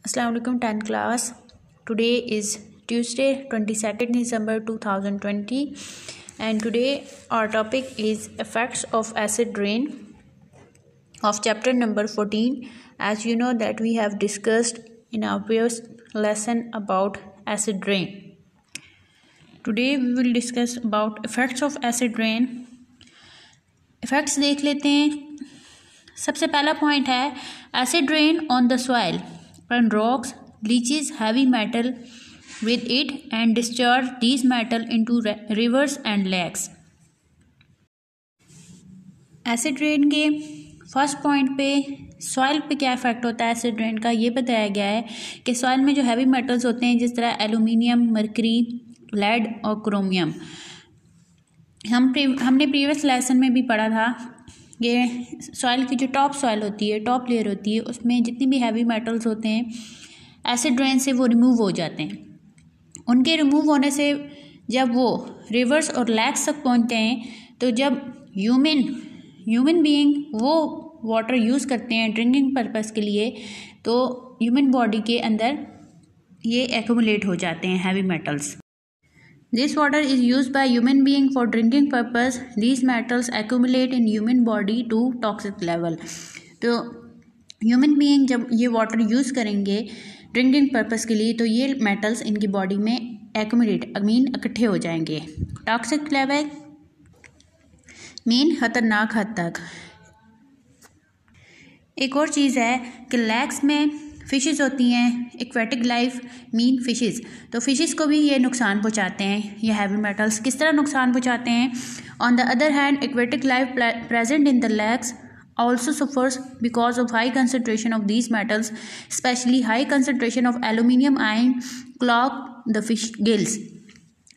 Assalamu alaikum 10th class. Today is Tuesday 22nd December 2020 and today our topic is effects of acid rain of chapter number 14. As you know that we have discussed in our previous lesson about acid rain. Today we will discuss about effects of acid rain. Effects देख लेते हैं. सबसे पहला point है acid rain on the soil and rocks leaches heavy metal with it and discharge these metal into rivers and lakes. Acid rain के first point पे soil पे क्या इफेक्ट होता है एसिड रेन का, ये बताया गया है कि सॉइल में जो हैवी मेटल्स होते हैं जिस तरह एल्यूमिनियम, मरकरी, लेड और क्रोमियम, हमने प्रीवियस लेसन में भी पढ़ा था कि सॉइल की जो टॉप सॉइल होती है, टॉप लेयर होती है, उसमें जितनी भी हैवी मेटल्स होते हैं एसिड रेन से वो रिमूव हो जाते हैं. उनके रिमूव होने से जब वो रिवर्स और लेक्स तक पहुंचते हैं तो जब ह्यूमन बीइंग वो वाटर यूज़ करते हैं ड्रिंकिंग पर्पस के लिए तो ह्यूमन बॉडी के अंदर ये एक्यूमुलेट हो जाते हैं heavy metals. This water is used by human being for drinking purpose. These metals accumulate in human body to toxic level. तो ह्यूमन बीइंग जब ये वाटर यूज़ करेंगे ड्रिंकिंग पर्पस के लिए तो ये मेटल्स इनकी बॉडी में इकट्ठे हो जाएंगे. टॉक्सिक लेवल मीन खतरनाक हद तक. एक और चीज़ है कि लेक्स में फ़िशेज़ होती हैं, एक्वेटिक लाइफ मीन फ़िशेज़, तो फ़िशेज़ को भी ये नुकसान पहुंचाते हैं. ये हैवी मेटल्स किस तरह नुकसान पहुंचाते हैं? On the other hand aquatic life present in the lakes also suffers because of high concentration of these metals, especially high concentration of aluminium ion clog the fish gills.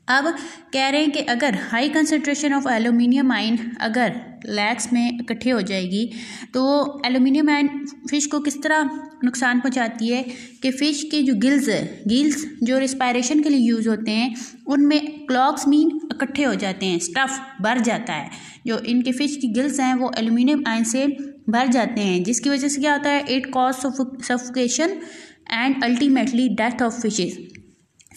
अब कह रहे हैं कि अगर high concentration of aluminium ion अगर लैक्स में इकट्ठे हो जाएगी तो एल्यूमिनियम आयन फ़िश को किस तरह नुकसान पहुंचाती है कि फ़िश के जो गिल्स जो रिस्पायरेशन के लिए यूज़ होते हैं उनमें क्लॉग्स मीन इकट्ठे हो जाते हैं, स्टफ़ भर जाता है. जो इनके फ़िश की गिल्स हैं वो एल्यूमिनियम आयन से भर जाते हैं जिसकी वजह से क्या होता है, it cause suffocation and ultimately death of fishes.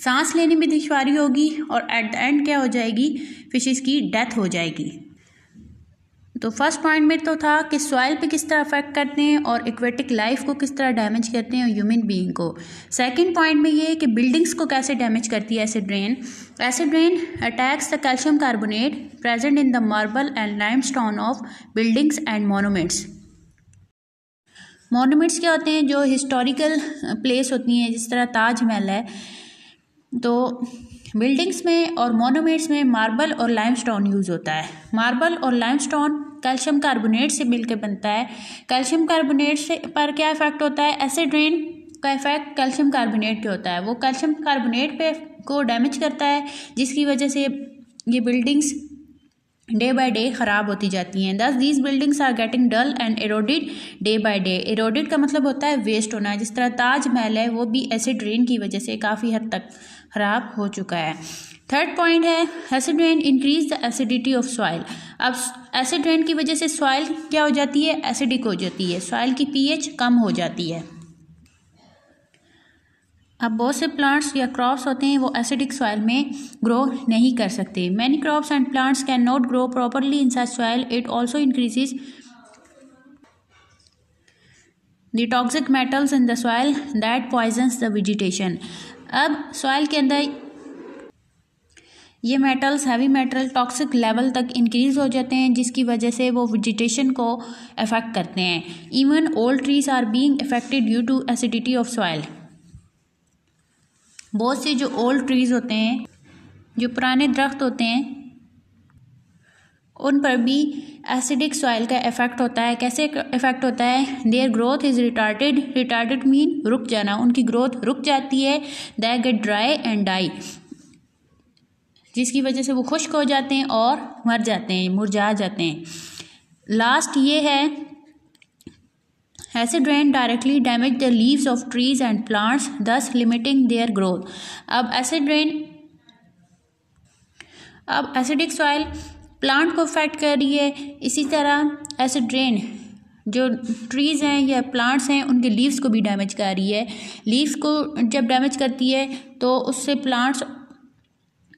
सांस लेने में दुश्वारी होगी और एट द एंड क्या हो जाएगी, फिशेस की डेथ हो जाएगी. तो फर्स्ट पॉइंट में तो था कि सॉइल पे किस तरह अफेक्ट करते हैं और एक्वेटिक लाइफ को किस तरह डैमेज करते हैं ह्यूमन बीइंग को. सेकंड पॉइंट में ये है कि बिल्डिंग्स को कैसे डैमेज करती है acid rain. Acid rain attacks the calcium carbonate present in the marble and limestone of buildings and monuments. Monuments क्या होते हैं, जो हिस्टोरिकल प्लेस होती हैं, जिस तरह ताजमहल है, तो बिल्डिंग्स में और मोनूमेंट्स में मार्बल और लाइमस्टोन यूज़ होता है. मार्बल और लाइमस्टोन कैल्शियम कार्बोनेट से मिलकर बनता है. कैल्शियम कार्बोनेट से पर क्या इफेक्ट होता है, एसिड रेन का इफेक्ट कैल्शियम कार्बोनेट पे होता है. वो कैल्शियम कार्बोनेट पे को डैमेज करता है जिसकी वजह से ये बिल्डिंग्स डे बाय डे ख़राब होती जाती हैं. Thus these buildings are getting dull and eroded day by day. Eroded का मतलब होता है वेस्ट होना. जिस तरह ताजमहल है वो भी एसिड रेन की वजह से काफ़ी हद तक ख़राब हो चुका है. थर्ड पॉइंट है acid rain increase the acidity of soil. अब एसिड रेन की वजह से सॉइल क्या हो जाती है, एसिडिक हो जाती है. सॉइल की पीएच कम हो जाती है. अब बहुत से प्लांट्स या क्रॉप्स होते हैं वो एसिडिक सॉइल में ग्रो नहीं कर सकते. Many crops and plants can not grow properly in such soil. It also increases the toxic metals in the soil that poisons the vegetation. अब सॉइल के अंदर ये metals heavy metal toxic level तक increase हो जाते हैं जिसकी वजह से वो वेजिटेशन को अफेक्ट करते हैं. Even old trees are being affected due to acidity of soil. बहुत से जो ओल्ड ट्रीज होते हैं, जो पुराने दरख्त होते हैं, उन पर भी एसिडिक सॉइल का इफेक्ट होता है. कैसे इफेक्ट होता है, their growth is retarded. Retarded mean रुक जाना, उनकी ग्रोथ रुक जाती है. They get dry and die, जिसकी वजह से वो खुश्क हो जाते हैं और मर जाते हैं, मुरझा जाते हैं. लास्ट ये है acid rain directly damage the leaves of trees and plants दस लिमिटिंग देयर ग्रोथ. अब एसिडिक सॉइल प्लांट को अफेक्ट कर रही है. इसी तरह एसिड रेन जो ट्रीज़ हैं या प्लांट्स हैं उनके लीव्स को भी डैमेज कर रही है। लीव्स को जब डैमेज करती है तो उससे प्लांट्स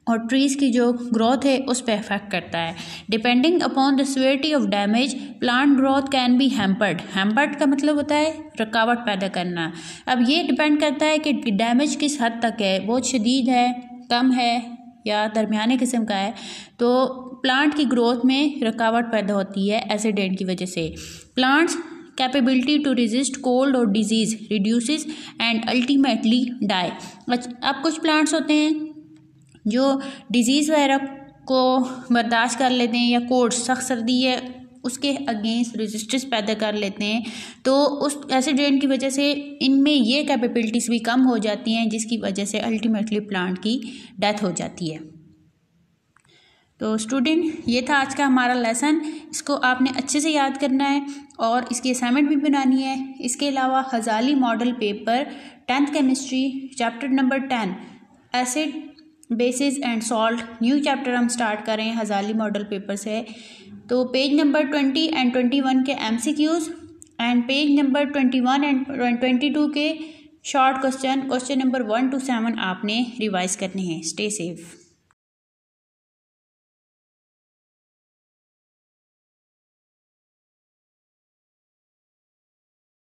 और ट्रीज़ की जो ग्रोथ है उस पर इफेक्ट करता है। Depending upon the severity of damage plant growth can be hampered. Hampered का मतलब होता है रुकावट पैदा करना। अब ये डिपेंड करता है कि डैमेज किस हद तक है, बहुत शदीद है, कम है या दरमियाने किस्म का है। तो प्लांट की ग्रोथ में रुकावट पैदा होती है एसिड रेन की वजह से। Plants capability to resist cold और disease reduces and ultimately die. अब कुछ प्लांट्स होते हैं जो डिजीज़ वगैरह को बर्दाश्त कर लेते हैं या कोल्ड सख्त सर्दी है उसके अगेंस्ट रेजिस्टेंस पैदा कर लेते हैं, तो उस एसिड रेन की वजह से इनमें ये कैपेबिलिटीज़ भी कम हो जाती हैं जिसकी वजह से अल्टीमेटली प्लांट की डेथ हो जाती है। तो स्टूडेंट, ये था आज का हमारा लेसन। इसको आपने अच्छे से याद करना है और इसकी असाइनमेंट भी बनानी है। इसके अलावा हज़ाली model paper 10th chemistry chapter number 10 acid bases and salt new chapter हम स्टार्ट कर रहे हैं, हज़ाली मॉडल पेपर से। तो पेज नंबर 20 एंड 21 के MCQs and page number 21 and 22 के शॉर्ट क्वेश्चन नंबर 1 to 7 आपने रिवाइज करने हैं। Stay safe.